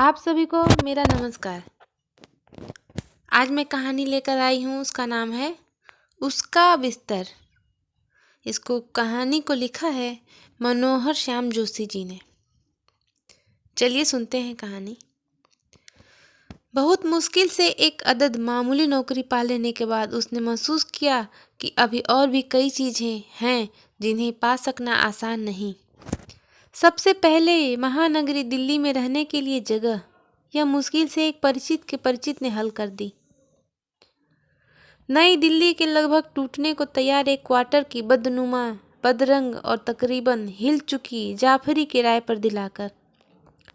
आप सभी को मेरा नमस्कार। आज मैं कहानी लेकर आई हूँ, उसका नाम है उसका बिस्तर। इसको कहानी को लिखा है मनोहर श्याम जोशी जी ने। चलिए सुनते हैं कहानी। बहुत मुश्किल से एक अदद मामूली नौकरी पा लेने के बाद उसने महसूस किया कि अभी और भी कई चीज़ें हैं जिन्हें पा सकना आसान नहीं। सबसे पहले महानगरी दिल्ली में रहने के लिए जगह, यह मुश्किल से एक परिचित के परिचित ने हल कर दी। नई दिल्ली के लगभग टूटने को तैयार एक क्वार्टर की बदनुमा, बदरंग और तकरीबन हिल चुकी जाफरी किराए पर दिलाकर।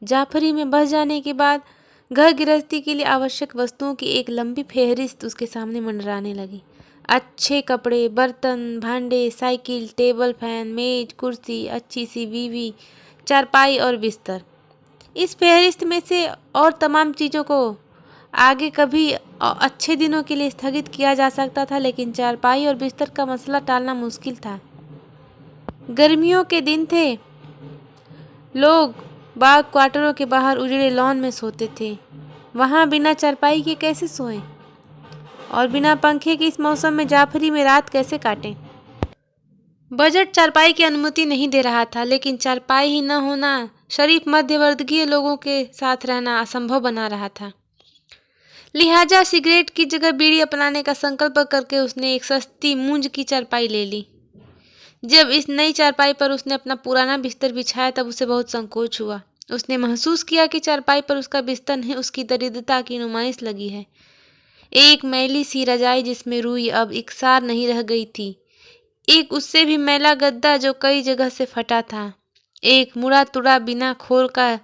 जाफरी में बस जाने के बाद घर गृहस्थी के लिए आवश्यक वस्तुओं की एक लंबी फेहरिस्त उसके सामने मंडराने लगी। अच्छे कपड़े, बर्तन, भांडे, साइकिल, टेबल फैन, मेज, कुर्सी, अच्छी सी बीवी, चारपाई और बिस्तर। इस फेहरिस्त में से और तमाम चीज़ों को आगे कभी अच्छे दिनों के लिए स्थगित किया जा सकता था, लेकिन चारपाई और बिस्तर का मसला टालना मुश्किल था। गर्मियों के दिन थे। लोग बाग क्वार्टरों के बाहर उजड़े लॉन में सोते थे। वहाँ बिना चारपाई के कैसे सोएं? और बिना पंखे के इस मौसम में जाफरी में रात कैसे काटें? बजट चारपाई की अनुमति नहीं दे रहा था, लेकिन चारपाई ही न होना शरीफ मध्यवर्गीय लोगों के साथ रहना असंभव बना रहा था। लिहाजा सिगरेट की जगह बीड़ी अपनाने का संकल्प करके उसने एक सस्ती मूंज की चारपाई ले ली। जब इस नई चारपाई पर उसने अपना पुराना बिस्तर बिछाया तब उसे बहुत संकोच हुआ। उसने महसूस किया कि चारपाई पर उसका बिस्तर नहीं, उसकी दरिद्रता की नुमाइश लगी है। एक मैली सी रजाई जिसमें रुई अब इकसार नहीं रह गई थी, एक उससे भी मैला गद्दा जो कई जगह से फटा था, एक मुड़ा तुड़ा बिना खोल का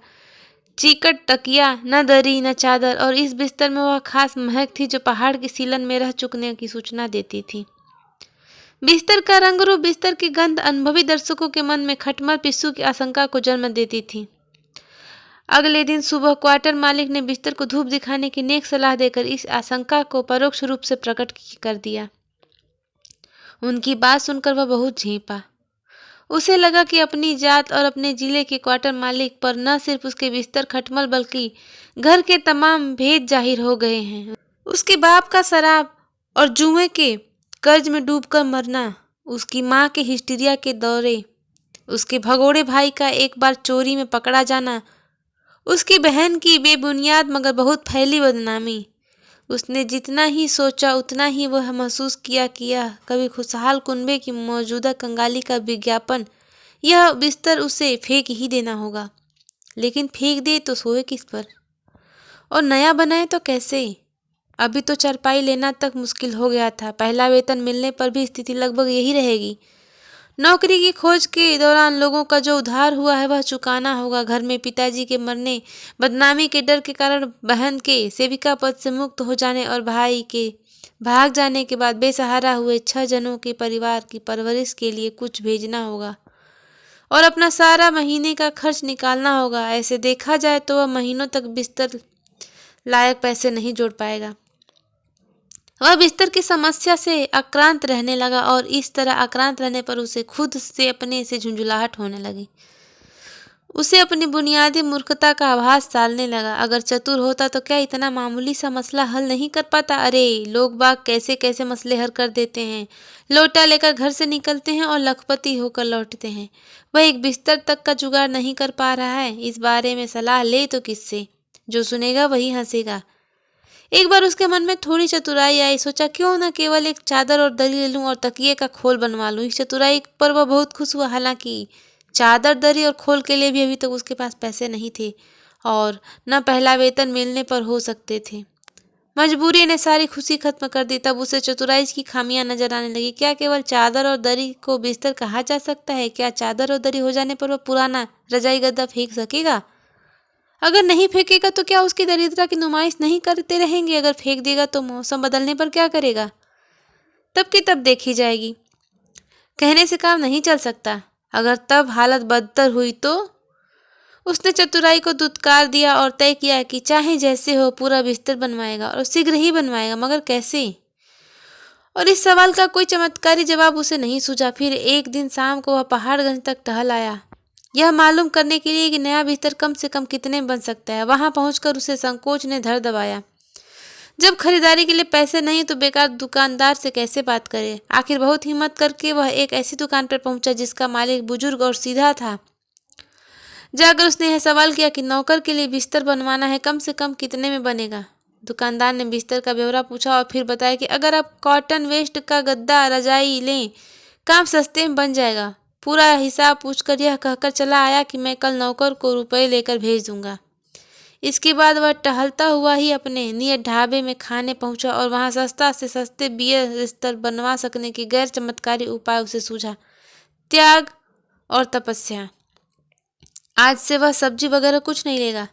चीकट तकिया, न दरी न चादर, और इस बिस्तर में वह खास महक थी जो पहाड़ की सीलन में रह चुकने की सूचना देती थी। बिस्तर का रंग रूप, बिस्तर की गंध अनुभवी दर्शकों के मन में खटमल पिस्सू की आशंका को जन्म देती थी। अगले दिन सुबह क्वार्टर मालिक ने बिस्तर को धूप दिखाने की नेक सलाह देकर इस आशंका को परोक्ष रूप से प्रकट कर दिया। उनकी बात सुनकर वह बहुत झेंपा। उसे लगा कि अपनी जात और अपने जिले के क्वार्टर मालिक पर न सिर्फ उसके बिस्तर खटमल बल्कि घर के तमाम भेद जाहिर हो गए हैं। उसके बाप का शराब और जुए के कर्ज में डूबकर मरना, उसकी माँ के हिस्टीरिया के दौरे, उसके भगोड़े भाई का एक बार चोरी में पकड़ा जाना, उसकी बहन की बेबुनियाद मगर बहुत फैली बदनामी। उसने जितना ही सोचा उतना ही वह महसूस किया कि यह कभी खुशहाल कुनबे की मौजूदा कंगाली का विज्ञापन, यह बिस्तर उसे फेंक ही देना होगा। लेकिन फेंक दे तो सोए किस पर, और नया बनाए तो कैसे? अभी तो चारपाई लेना तक मुश्किल हो गया था। पहला वेतन मिलने पर भी स्थिति लगभग यही रहेगी। नौकरी की खोज के दौरान लोगों का जो उधार हुआ है वह चुकाना होगा। घर में पिताजी के मरने, बदनामी के डर के कारण बहन के सेविका पद से मुक्त हो जाने और भाई के भाग जाने के बाद बेसहारा हुए 6 जनों के परिवार की परवरिश के लिए कुछ भेजना होगा और अपना सारा महीने का खर्च निकालना होगा। ऐसे देखा जाए तो वह महीनों तक बिस्तर लायक पैसे नहीं जोड़ पाएगा। वह बिस्तर की समस्या से आक्रांत रहने लगा और इस तरह आक्रांत रहने पर उसे खुद से अपने से झुंझुलाहट होने लगी। उसे अपनी बुनियादी मूर्खता का आभास सालने लगा। अगर चतुर होता तो क्या इतना मामूली सा मसला हल नहीं कर पाता? अरे लोग बाग कैसे कैसे मसले हल कर देते हैं। लोटा लेकर घर से निकलते हैं और लखपति होकर लौटते हैं। वह एक बिस्तर तक का जुगाड़ नहीं कर पा रहा है। इस बारे में सलाह ले तो किससे? जो सुनेगा वही हंसेगा। एक बार उसके मन में थोड़ी चतुराई आई। सोचा क्यों न केवल एक चादर और दरी ले लूं और तकिए का खोल बनवा लूं। इस चतुराई पर वह बहुत खुश हुआ। हालांकि चादर, दरी और खोल के लिए भी अभी तक उसके पास पैसे नहीं थे और न पहला वेतन मिलने पर हो सकते थे। मजबूरी ने सारी खुशी खत्म कर दी। तब उसे चतुराई की खामियां नजर आने लगी। क्या केवल चादर और दरी को बिस्तर कहा जा सकता है? क्या चादर और दरी हो जाने पर वह पुराना रजाई गद्दा फेंक सकेगा? अगर नहीं फेंकेगा तो क्या उसकी दरिद्रता की नुमाइश नहीं करते रहेंगे? अगर फेंक देगा तो मौसम बदलने पर क्या करेगा? तब की तब देखी जाएगी। कहने से काम नहीं चल सकता। अगर तब हालत बदतर हुई तो? उसने चतुराई को दुत्कार दिया और तय किया कि चाहे जैसे हो पूरा बिस्तर बनवाएगा और शीघ्र ही बनवाएगा, मगर कैसे? और इस सवाल का कोई चमत्कारी जवाब उसे नहीं सूझा। फिर एक दिन शाम को वह पहाड़गंज तक टहल आया। यह मालूम करने के लिए कि नया बिस्तर कम से कम कितने में बन सकता है। वहां पहुंचकर उसे संकोच ने धर दबाया। जब खरीदारी के लिए पैसे नहीं तो बेकार दुकानदार से कैसे बात करे। आखिर बहुत हिम्मत करके वह एक ऐसी दुकान पर पहुंचा जिसका मालिक बुजुर्ग और सीधा था। जाकर उसने यह सवाल किया कि नौकर के लिए बिस्तर बनवाना है, कम से कम कितने में बनेगा। दुकानदार ने बिस्तर का ब्यौरा पूछा और फिर बताया कि अगर आप कॉटन वेस्ट का गद्दा रजाई लें, काम सस्ते में बन जाएगा। पूरा हिसाब पूछकर यह कहकर चला आया कि मैं कल नौकर को रुपए लेकर भेज दूंगा। इसके बाद वह टहलता हुआ ही अपने नियत ढाबे में खाने पहुंचा और वहां सस्ता से सस्ते बियर बिस्तर बनवा सकने की गैर चमत्कारी उपाय उसे सूझा। त्याग और तपस्या। आज से वह सब्जी वगैरह कुछ नहीं लेगा,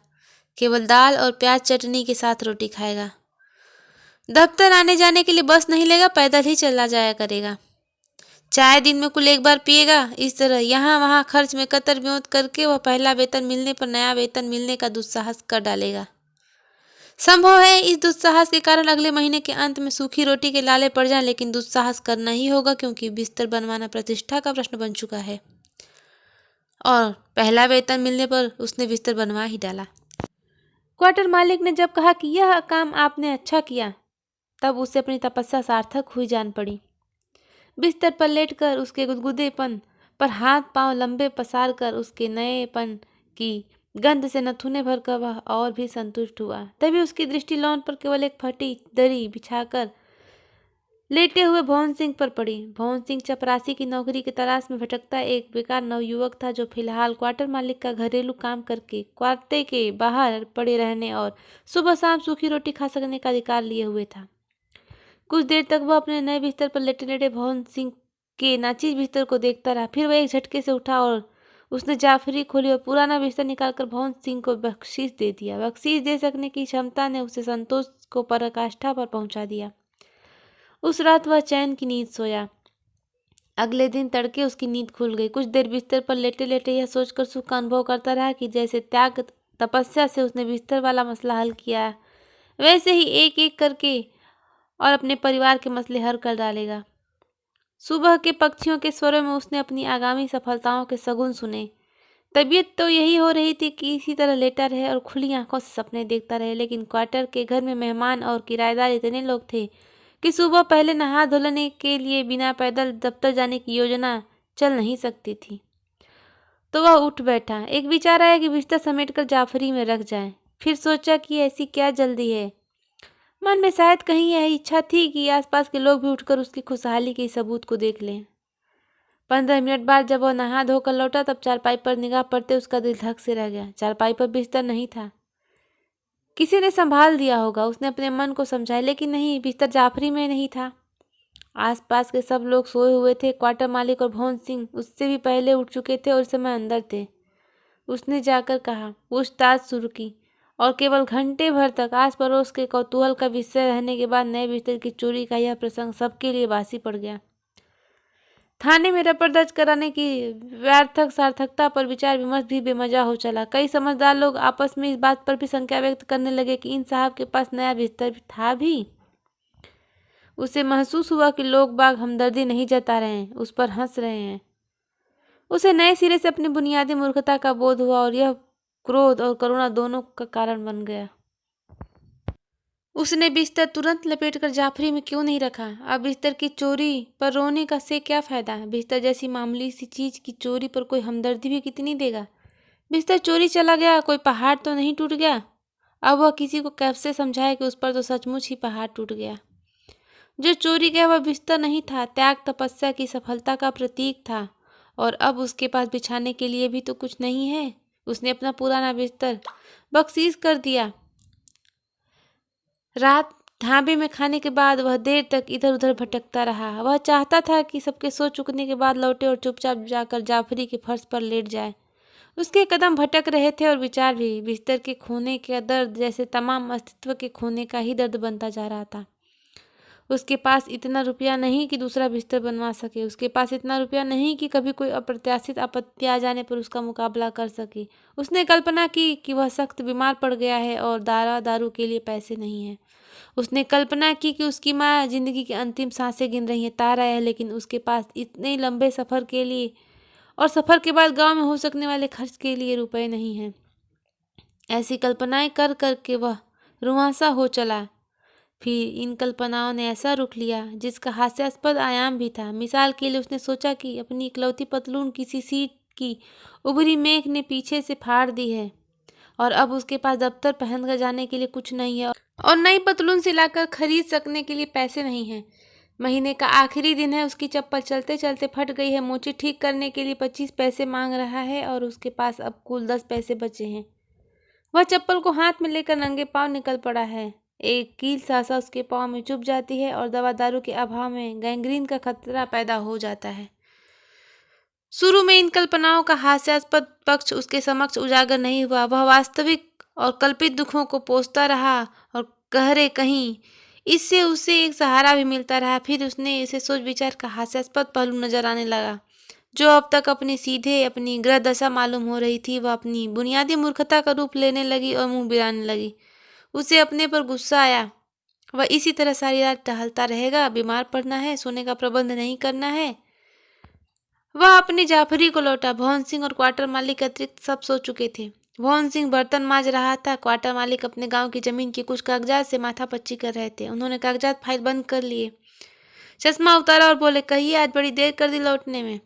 केवल दाल और प्याज चटनी के साथ रोटी खाएगा। दफ्तर आने जाने के लिए बस नहीं लेगा, पैदल ही चला जाया करेगा। चाय दिन में कुल एक बार पिएगा। इस तरह यहाँ वहाँ खर्च में कतर ब्योंत करके वह पहला वेतन मिलने पर नया वेतन मिलने का दुस्साहस कर डालेगा। संभव है इस दुस्साहस के कारण अगले महीने के अंत में सूखी रोटी के लाले पड़ जाएं, लेकिन दुस्साहस करना ही होगा क्योंकि बिस्तर बनवाना प्रतिष्ठा का प्रश्न बन चुका है। और पहला वेतन मिलने पर उसने बिस्तर बनवा ही डाला। क्वार्टर मालिक ने जब कहा कि यह काम आपने अच्छा किया, तब उसे अपनी तपस्या सार्थक हुई जान पड़ी। बिस्तर पर लेटकर उसके गुदगुदेपन पर हाथ पांव लंबे पसार कर उसके नएपन की गंध से नथुने भरकर वह और भी संतुष्ट हुआ। तभी उसकी दृष्टि लॉन पर केवल एक फटी दरी बिछाकर लेटे हुए भवन सिंह पर पड़ी। भवन सिंह चपरासी की नौकरी की तलाश में भटकता एक बेकार नवयुवक था जो फिलहाल क्वार्टर मालिक का घरेलू काम करके क्वार्टर के बाहर पड़े रहने और सुबह शाम सूखी रोटी खा सकने का अधिकार लिए हुए था। कुछ देर तक वह अपने नए बिस्तर पर लेटे लेटे भवन सिंह के नाचीज बिस्तर को देखता रहा। फिर वह एक झटके से उठा और उसने जाफरी खोली और पुराना बिस्तर निकालकर भवन सिंह को बख्शीश दे दिया। बख्शीश दे सकने की क्षमता ने उसे संतोष को पराकाष्ठा पर पहुंचा दिया। उस रात वह चैन की नींद सोया। अगले दिन तड़के उसकी नींद खुल गई। कुछ देर बिस्तर पर लेटे लेटे यह सोचकर सुख का अनुभव करता रहा कि जैसे त्याग तपस्या से उसने बिस्तर वाला मसला हल किया, वैसे ही एक एक करके और अपने परिवार के मसले हल कर डालेगा। सुबह के पक्षियों के स्वरों में उसने अपनी आगामी सफलताओं के सगुन सुने। तबीयत तो यही हो रही थी कि इसी तरह लेटा रहे और खुली आंखों से सपने देखता रहे, लेकिन क्वार्टर के घर में मेहमान और किराएदार इतने लोग थे कि सुबह पहले नहा धोने के लिए बिना पैदल दफ्तर जाने की योजना चल नहीं सकती थी। तो वह उठ बैठा। एक विचार आया कि बिस्तर समेटकर जाफरी में रख जाए। फिर सोचा कि ऐसी क्या जल्दी है। मन में शायद कहीं यह इच्छा थी कि आसपास के लोग भी उठकर उसकी खुशहाली के सबूत को देख लें। 15 मिनट बाद जब वह नहा धोकर लौटा तब चारपाई पर निगाह पड़ते उसका दिल धक से रह गया। चारपाई पर बिस्तर नहीं था, किसी ने संभाल दिया होगा। उसने अपने मन को समझाया, लेकिन नहीं, बिस्तर जाफरी में नहीं था। आसपास के सब लोग सोए हुए थे। क्वार्टर मालिक और भवन सिंह उससे भी पहले उठ चुके थे और इस समय अंदर थे। उसने जाकर कहा, पूछताछ शुरू की और केवल घंटे भर तक आस पड़ोस के कौतूहल का विषय रहने के बाद नए बिस्तर की चोरी का यह प्रसंग सबके लिए बासी पड़ गया। थाने में रपट दर्ज कराने की व्यर्थक सार्थकता पर विचार विमर्श भी बेमजा हो चला। कई समझदार लोग आपस में इस बात पर भी शंका व्यक्त करने लगे कि इन साहब के पास नया बिस्तर था भी। उसे महसूस हुआ कि लोग बाग हमदर्दी नहीं जता रहे हैं, उस पर हंस रहे हैं। उसे नए सिरे से अपनी बुनियादी मूर्खता का बोध हुआ और यह क्रोध और करुणा दोनों का कारण बन गया। उसने बिस्तर तुरंत लपेटकर जाफरी में क्यों नहीं रखा। अब बिस्तर की चोरी पर रोने का से क्या फायदा। बिस्तर जैसी मामूली सी चीज की चोरी पर कोई हमदर्दी भी कितनी देगा। बिस्तर चोरी चला गया, कोई पहाड़ तो नहीं टूट गया। अब वह किसी को कैसे समझाए कि उस पर तो सचमुच ही पहाड़ टूट गया। जो चोरी गया वह बिस्तर नहीं था, त्याग तपस्या की सफलता का प्रतीक था। और अब उसके पास बिछाने के लिए भी तो कुछ नहीं है। उसने अपना पुराना बिस्तर बख्शीश कर दिया। रात ढाबे में खाने के बाद वह देर तक इधर उधर भटकता रहा। वह चाहता था कि सबके सो चुकने के बाद लौटे और चुपचाप जाकर जाफरी के फर्श पर लेट जाए। उसके कदम भटक रहे थे और विचार भी। बिस्तर के खोने का दर्द जैसे तमाम अस्तित्व के खोने का ही दर्द बनता जा रहा था। उसके पास इतना रुपया नहीं कि दूसरा बिस्तर बनवा सके। उसके पास इतना रुपया नहीं कि कभी कोई अप्रत्याशित आपत्ति आ जाने पर उसका मुकाबला कर सके। उसने कल्पना की कि वह सख्त बीमार पड़ गया है और दारू के लिए पैसे नहीं हैं। उसने कल्पना की कि उसकी माँ जिंदगी की अंतिम सांसें गिन रही है, तारा है, लेकिन उसके पास इतने लंबे सफर के लिए और सफ़र के बाद गांव में हो सकने वाले खर्च के लिए रुपए नहीं हैं। ऐसी कल्पनाएं कर कर के वह रुआंसा हो चला। फिर इन कल्पनाओं ने ऐसा रुख लिया जिसका हास्यास्पद आयाम भी था। मिसाल के लिए उसने सोचा कि अपनी इकलौती पतलून किसी सीट की उभरी मेख ने पीछे से फाड़ दी है और अब उसके पास दफ्तर पहनकर जाने के लिए कुछ नहीं है और नई पतलून सिलाकर खरीद सकने के लिए पैसे नहीं हैं। महीने का आखिरी दिन है, उसकी चप्पल चलते चलते फट गई है। मोची ठीक करने के लिए 25 पैसे मांग रहा है और उसके पास अब कुल 10 पैसे बचे हैं। वह चप्पल को हाथ में लेकर नंगे पांव निकल पड़ा है। एक कील सासा उसके पांव में चुभ जाती है और दवा दारू के अभाव में गैंग्रीन का खतरा पैदा हो जाता है। शुरू में इन कल्पनाओं का हास्यास्पद पक्ष उसके समक्ष उजागर नहीं हुआ। वह वास्तविक और कल्पित दुखों को पोंछता रहा और गहरे कहीं इससे उसे एक सहारा भी मिलता रहा। फिर उसने इसे सोच विचार का हास्यास्पद पहलू नजर आने लगा। जो अब तक अपनी सीधे अपनी ग्रह दशा मालूम हो रही थी, वह अपनी बुनियादी मूर्खता का रूप लेने लगी और मुंह बिराने लगी। उसे अपने पर गुस्सा आया। वह इसी तरह सारी रात टहलता रहेगा, बीमार पड़ना है, सोने का प्रबंध नहीं करना है। वह अपनी जाफरी को लौटा। भवन सिंह और क्वार्टर मालिक अतिरिक्त सब सो चुके थे। भवन सिंह बर्तन मांज रहा था। क्वार्टर मालिक अपने गांव की जमीन की कुछ कागजात से माथापच्ची कर रहे थे। उन्होंने कागजात फाइल बंद कर लिए, चश्मा उतारा और बोले, कहिए, आज बड़ी देर कर दी लौटने में।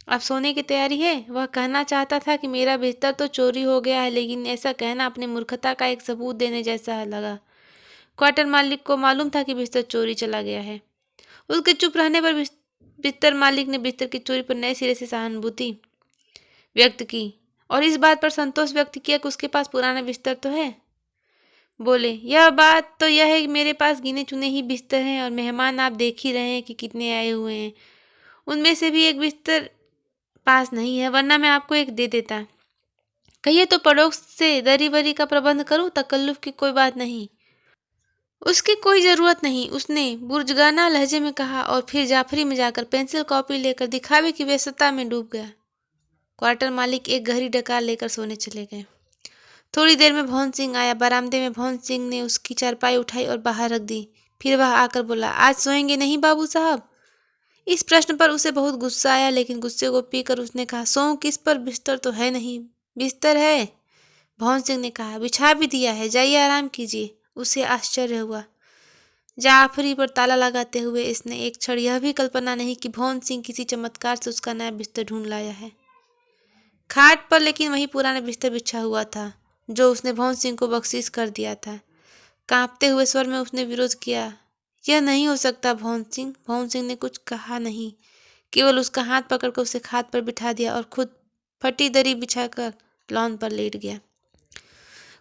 अब सोने की तैयारी है। वह कहना चाहता था कि मेरा बिस्तर तो चोरी हो गया है, लेकिन ऐसा कहना अपनी मूर्खता का एक सबूत देने जैसा लगा। क्वार्टर मालिक को मालूम था कि बिस्तर चोरी चला गया है। उसके चुप रहने पर बिस्तर मालिक ने बिस्तर की चोरी पर नए सिरे से सहानुभूति व्यक्त की और इस बात पर संतोष व्यक्त किया कि उसके पास पुराना बिस्तर तो है। बोले, यह बात तो यह है कि मेरे पास गिने चुने ही बिस्तर हैं और मेहमान आप देख ही रहे हैं कि कितने आए हुए हैं। उनमें से भी एक बिस्तर पास नहीं है, वरना मैं आपको एक दे देता। कहिए तो पड़ोस से दरी वरी का प्रबंध करूं, तकल्लुफ की कोई बात नहीं। उसकी कोई जरूरत नहीं, उसने बुर्जगाना लहजे में कहा और फिर जाफरी में जाकर पेंसिल कॉपी लेकर दिखावे की व्यस्तता में डूब गया। क्वार्टर मालिक एक गहरी डकार लेकर सोने चले गए। थोड़ी देर में भवन सिंह आया। बरामदे में भवन सिंह ने उसकी चारपाई उठाई और बाहर रख दी। फिर वह आकर बोला, आज सोएंगे नहीं बाबू साहब? इस प्रश्न पर उसे बहुत गुस्सा आया, लेकिन गुस्से को पीकर उसने कहा, सोऊं किस पर? बिस्तर तो है नहीं। बिस्तर है, भवन सिंह ने कहा, बिछा भी दिया है, जाइए आराम कीजिए। उसे आश्चर्य हुआ। जाफरी पर ताला लगाते हुए इसने एक क्षण यह भी कल्पना नहीं कि भवन सिंह किसी चमत्कार से उसका नया बिस्तर ढूंढ लाया है। खाट पर लेकिन वही पुराना बिस्तर बिछा हुआ था जो उसने भवन सिंह को बख्शीश कर दिया था। कांपते हुए स्वर में उसने विरोध किया, यह नहीं हो सकता भवन सिंह। भवन सिंह ने कुछ कहा नहीं, केवल उसका हाथ पकड़कर उसे खाट पर बिठा दिया और खुद फटी दरी बिछाकर लॉन पर लेट गया।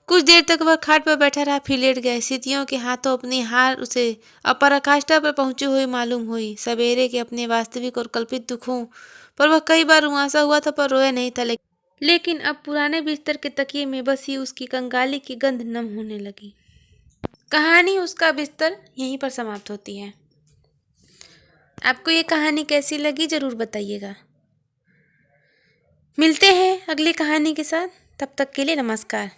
कुछ देर तक वह खाट पर बैठा रहा, फिर लेट गया। स्थितियों के हाथों अपनी हार उसे अपराकाष्ठा पर पहुंची हुई मालूम हुई। सवेरे के अपने वास्तविक और कल्पित दुखों पर वह कई बार रुआंसा हुआ था, पर रोया नहीं था। लेकिन अब पुराने बिस्तर के तकिए में बसी उसकी कंगाली की गंध नम होने लगी। कहानी उसका बिस्तर यहीं पर समाप्त होती है। आपको ये कहानी कैसी लगी जरूर बताइएगा। मिलते हैं अगली कहानी के साथ, तब तक के लिए नमस्कार।